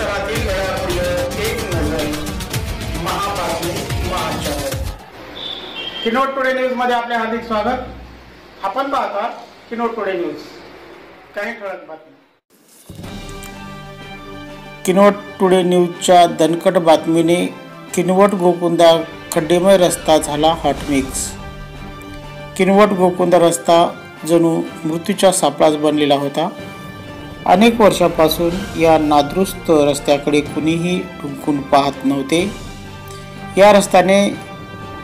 परिसरातील घडामोडीवर एक नजर. महाबातमी महाचॅनल. किनवट टुडे न्यूज मध्ये आपले हार्दिक स्वागत. आपण पाहता किनवट टुडे न्यूज. काही ठळक बातमी. किनवट टुडे न्यूजच्या दणकट बातमीने किनवट गोकुंदा खड्डेमय रस्ता झाला हॉटमिक्स. किनवट गोकुंदा रस्ता जणू मृत्यूच्या सापळाच बनलेला होता. अनेक वर्षापासून या नादुरुस्त रस्त्याकडे कुणीही ढुंकून पाहत नव्हते. या रस्त्याने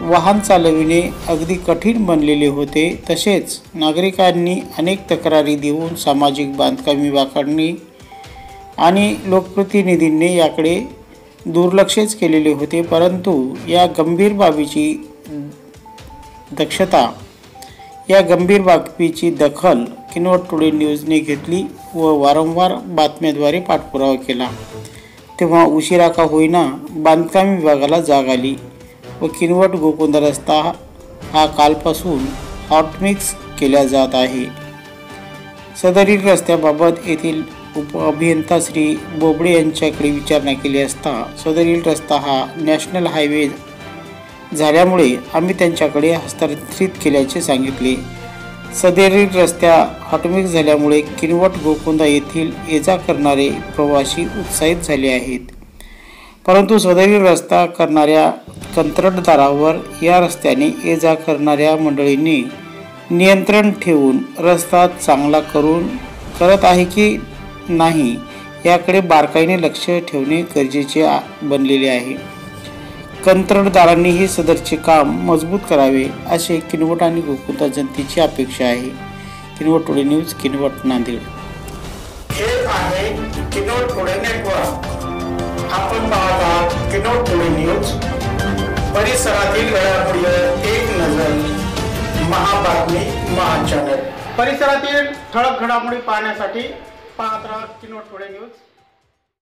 वाहन चालविणे अगदी कठीण बनलेले होते. तसेच नागरिकांनी अनेक तक्रारी देऊन सामाजिक बांधकाम विभागाने आणि लोकप्रतिनिधींनी याकडे दुर्लक्षच केलेले होते. परंतु या गंभीर बाबीची दखल किनवट टुडे न्यूजने घेतली व वारंवार बातम्यांद्वारे पाठपुरावा केला. तेव्हा उशिरा का होईना बांधकाम विभागाला जाग आली व किनवट गोकुंदा रस्ता हा कालपासून हॉटमिक्स केला जात आहे. सदरील रस्त्याबाबत येथील उपअभियंता श्री बोबडे यांच्याकडे विचारणा केली असता सदरील रस्ता हा नॅशनल हायवे झाल्यामुळे आम्ही त्यांच्याकडे हस्तांतरित केल्याचे सांगितले. सदरील रस्त्या हॉटमिक्स झाल्यामुळे किनवट गोकुंदा येथील ये जा करणारे प्रवासी उत्साहित झाले आहेत. परंतु सदरील रस्ता करणाऱ्या कंत्राटदारावर या रस्त्याने ये जा करणाऱ्या मंडळींनी नियंत्रण ठेवून रस्ता चांगला करत आहे की नाही याकडे बारकाईने लक्ष ठेवणे गरजेचे बनलेले आहे. कंत्राटदारांनीही सदरचे काम मजबूत करावे असे किनवट आणि गोकुंदा जनतेची अपेक्षा आहे. Kinwat today news, Kinwat, Nanded. हे आहे किनवट टुडे नेटवर्क. आपण पाहता किनवट टुडे न्यूज. परिसरातील घडामोडीवर एक नजर. महाबातमी महाचॅनल. परिसरातील ठळक घडामोडी पाहण्यासाठी पाहत राहा किनवट टुडे न्यूज.